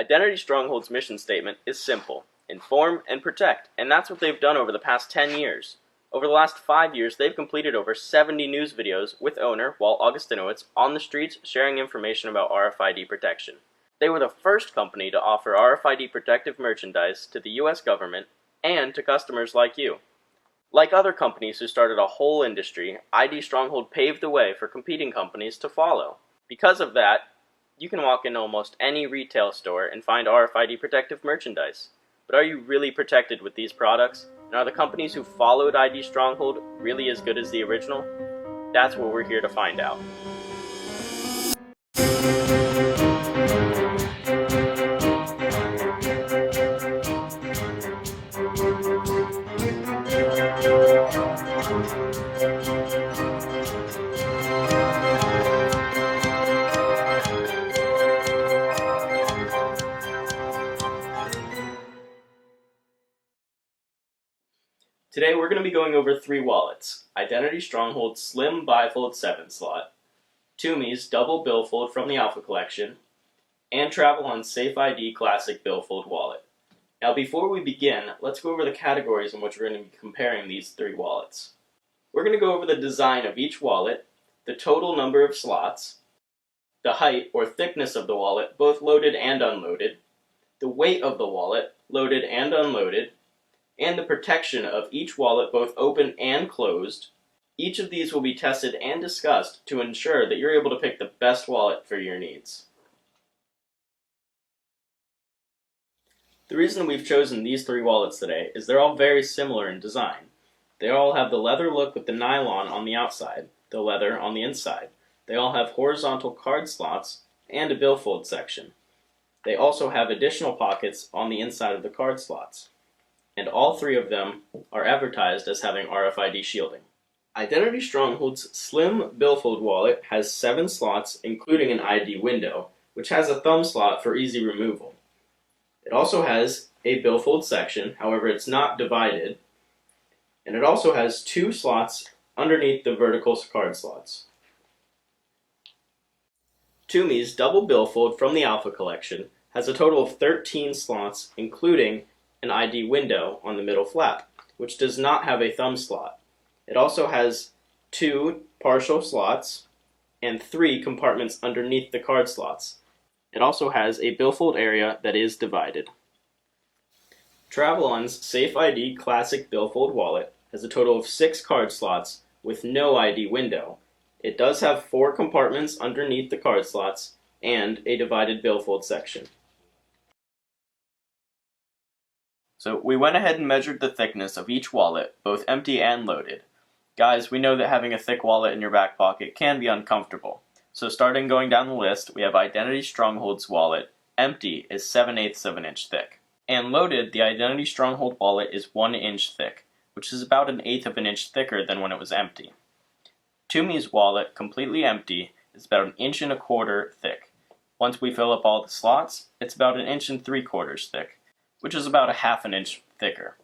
Identity Stronghold's mission statement is simple: inform and protect, and that's what they've done over the past 10 years. Over the last 5 years, they've completed over 70 news videos with owner Walt Augustinowicz on the streets sharing information about RFID protection. They were the first company to offer RFID protective merchandise to the US government and to customers like you. Like other companies who started a whole industry, ID Stronghold paved the way for competing companies to follow. Because of that, you can walk into almost any retail store and find RFID protective merchandise. But are you really protected with these products? And are the companies who followed ID Stronghold really as good as the original? That's what we're here to find out. Today we're going to be going over 3 wallets: Identity Stronghold's slim bifold 7 slot, Tumi's double billfold from the Alpha Collection, and Travelon's Safe ID Classic billfold wallet. Now before we begin, let's go over the categories in which we're going to be comparing these 3 wallets. We're going to go over the design of each wallet, the total number of slots, the height or thickness of the wallet, both loaded and unloaded, the weight of the wallet, loaded and unloaded, and the protection of each wallet both open and closed. Each of these will be tested and discussed to ensure that you're able to pick the best wallet for your needs. The reason we've chosen these 3 wallets today is they're all very similar in design. They all have the leather look with the nylon on the outside, the leather on the inside. They all have horizontal card slots and a billfold section. They also have additional pockets on the inside of the card slots. And all 3 of them are advertised as having RFID shielding. Identity Stronghold's slim billfold wallet has 7 slots, including an ID window, which has a thumb slot for easy removal. It also has a billfold section, however it's not divided, and it also has 2 slots underneath the vertical card slots. Tumi's double billfold from the Alpha Collection has a total of 13 slots, including an ID window on the middle flap, which does not have a thumb slot. It also has 2 partial slots and 3 compartments underneath the card slots. It also has a billfold area that is divided. Travelon's Safe ID Classic billfold wallet has a total of 6 card slots with no ID window. It does have 4 compartments underneath the card slots and a divided billfold section. So we went ahead and measured the thickness of each wallet, both empty and loaded. Guys, we know that having a thick wallet in your back pocket can be uncomfortable. So starting going down the list, we have Identity Stronghold's wallet, empty, is 7/8 of an inch thick. And loaded, the Identity Stronghold wallet is 1 inch thick, which is about 1/8 of an inch thicker than when it was empty. Tumi's wallet, completely empty, is about 1 1/4 inches thick. Once we fill up all the slots, it's about 1 3/4 inches thick, which is about 1/2 inch thicker.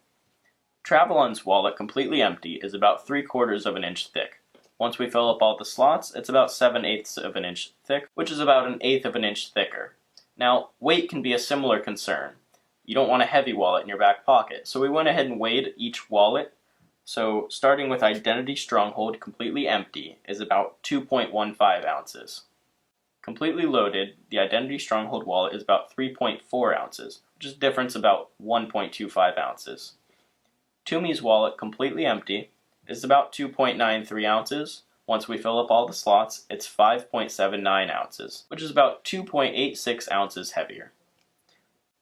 Travelon's wallet, completely empty, is about 3/4 of an inch thick. Once we fill up all the slots, it's about 7/8 of an inch thick, which is about 1/8 of an inch thicker. Now, weight can be a similar concern. You don't want a heavy wallet in your back pocket, so we went ahead and weighed each wallet. So, starting with Identity Stronghold, completely empty, is about 2.15 ounces. Completely loaded, the Identity Stronghold wallet is about 3.4 ounces, which is a difference about 1.25 ounces. Tumi's wallet, completely empty, is about 2.93 ounces. Once we fill up all the slots, it's 5.79 ounces, which is about 2.86 ounces heavier.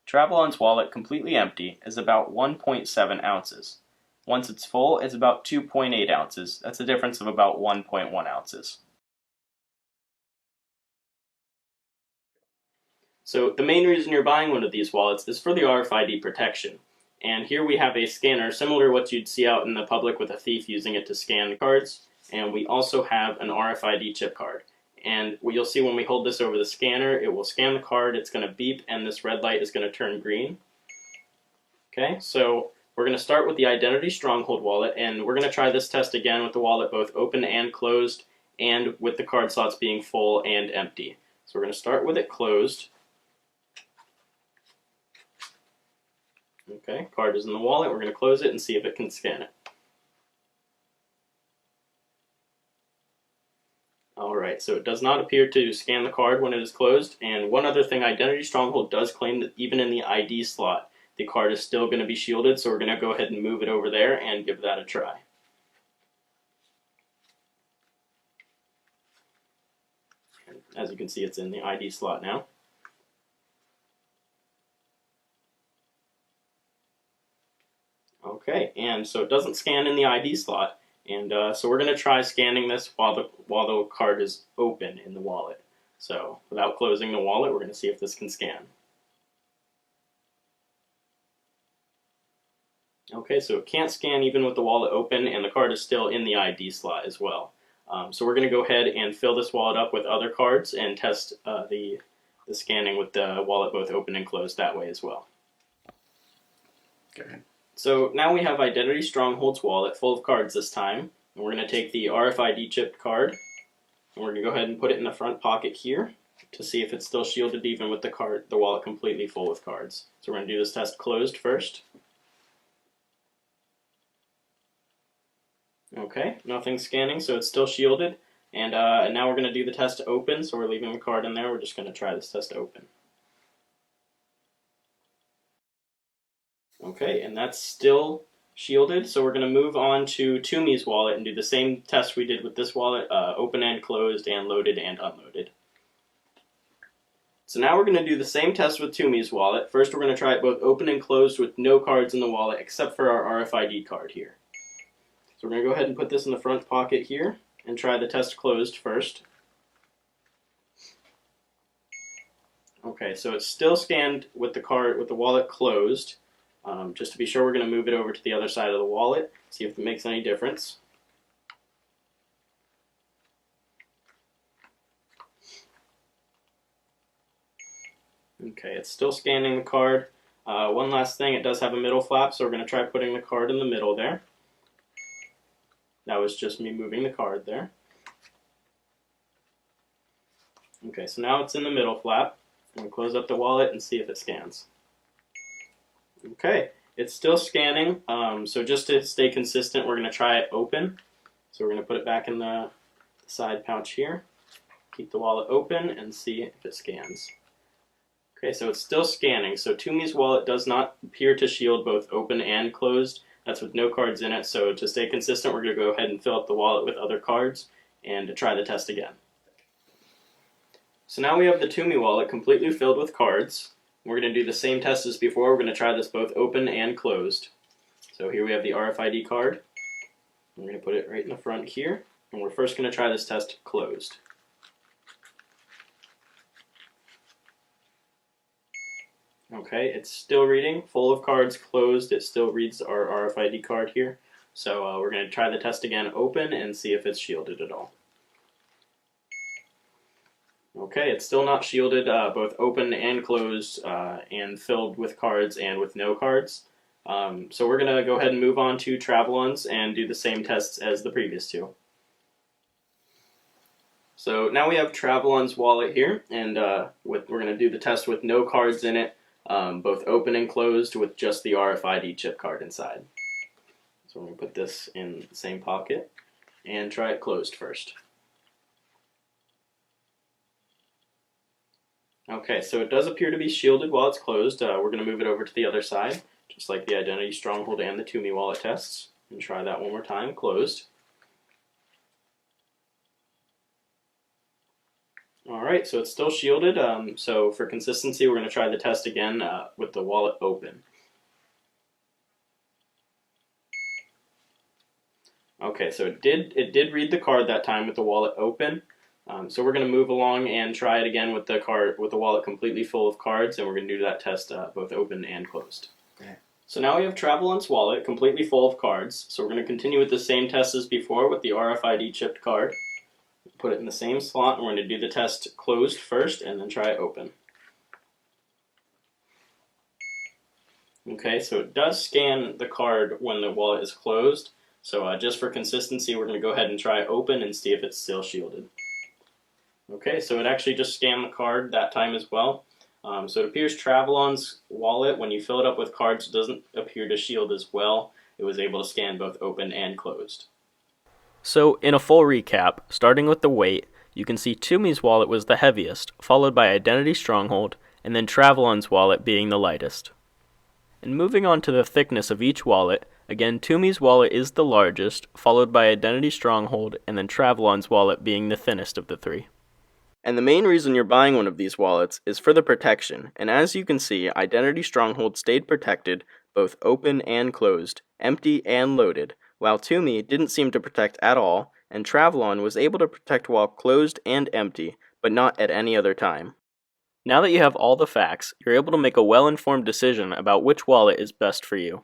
Travelon's wallet, completely empty, is about 1.7 ounces. Once it's full, it's about 2.8 ounces. That's a difference of about 1.1 ounces. So the main reason you're buying one of these wallets is for the RFID protection. And here we have a scanner similar to what you'd see out in the public with a thief using it to scan cards. And we also have an RFID chip card. And what you'll see when we hold this over the scanner, it will scan the card, it's going to beep, and this red light is going to turn green. Okay, so we're going to start with the Identity Stronghold wallet, and we're going to try this test again with the wallet both open and closed, and with the card slots being full and empty. So we're going to start with it closed. Okay, card is in the wallet. We're going to close it and see if it can scan it. Alright, so it does not appear to scan the card when it is closed. And one other thing, Identity Stronghold does claim that even in the ID slot, the card is still going to be shielded, so we're going to go ahead and move it over there and give that a try. And as you can see, it's in the ID slot now. Okay, and so it doesn't scan in the ID slot, and so we're going to try scanning this while the card is open in the wallet. So without closing the wallet, we're going to see if this can scan. Okay, so it can't scan even with the wallet open, and the card is still in the ID slot as well. So we're going to go ahead and fill this wallet up with other cards and test the scanning with the wallet both open and closed that way as well. Okay. So now we have Identity Stronghold's wallet full of cards this time, and we're going to take the RFID chipped card, and we're going to go ahead and put it in the front pocket here to see if it's still shielded even with the wallet completely full with cards. So we're going to do this test closed first. Okay, nothing's scanning, so it's still shielded, and now we're going to do the test open, so we're leaving the card in there. We're just going to try this test open. Okay, and that's still shielded, so we're going to move on to Tumi's wallet and do the same test we did with this wallet, open and closed and loaded and unloaded. So now we're going to do the same test with Tumi's wallet. First we're going to try it both open and closed with no cards in the wallet except for our RFID card here. So we're going to go ahead and put this in the front pocket here and try the test closed first. Okay, so it's still scanned with the wallet closed. Just to be sure, we're going to move it over to the other side of the wallet, see if it makes any difference. Okay, it's still scanning the card. One last thing, it does have a middle flap, so we're going to try putting the card in the middle there. That was just me moving the card there. Okay, so now it's in the middle flap. I'm going to close up the wallet and see if it scans. Okay, it's still scanning, so just to stay consistent, we're going to try it open. So we're going to put it back in the side pouch here, keep the wallet open, and see if it scans. Okay, so it's still scanning. So Tumi's wallet does not appear to shield both open and closed. That's with no cards in it, so to stay consistent, we're going to go ahead and fill up the wallet with other cards and to try the test again. So now we have the Tumi wallet completely filled with cards. We're going to do the same test as before. We're going to try this both open and closed. So here we have the RFID card. We're going to put it right in the front here, and we're first going to try this test closed. Okay, it's still reading, full of cards, closed. It still reads our RFID card here. So we're going to try the test again open and see if it's shielded at all. Okay, it's still not shielded, both open and closed, and filled with cards and with no cards. So we're going to go ahead and move on to Travelon's and do the same tests as the previous two. So now we have Travelon's wallet here, and we're going to do the test with no cards in it, both open and closed with just the RFID chip card inside. So we're going to put this in the same pocket and try it closed first. Okay, so it does appear to be shielded while it's closed. We're going to move it over to the other side, just like the Identity Stronghold and the Tumi wallet tests, and try that one more time, closed. Alright, so it's still shielded, so for consistency we're going to try the test again with the wallet open. Okay, so it did read the card that time with the wallet open. So we're going to move along and try it again with the wallet completely full of cards, and we're going to do that test both open and closed. Okay. So now we have Travelon's wallet completely full of cards. So we're going to continue with the same test as before with the RFID chipped card. Put it in the same slot, and we're going to do the test closed first and then try it open. Okay, so it does scan the card when the wallet is closed. So just for consistency, we're going to go ahead and try open and see if it's still shielded. Okay, so it actually just scanned the card that time as well. So it appears Travelon's wallet, when you fill it up with cards, doesn't appear to shield as well. It was able to scan both open and closed. So in a full recap, starting with the weight, you can see Tumi's wallet was the heaviest, followed by Identity Stronghold, and then Travelon's wallet being the lightest. And moving on to the thickness of each wallet, again Tumi's wallet is the largest, followed by Identity Stronghold, and then Travelon's wallet being the thinnest of the three. And the main reason you're buying one of these wallets is for the protection, and as you can see, Identity Stronghold stayed protected, both open and closed, empty and loaded, while Tumi didn't seem to protect at all, and Travelon was able to protect while closed and empty, but not at any other time. Now that you have all the facts, you're able to make a well-informed decision about which wallet is best for you.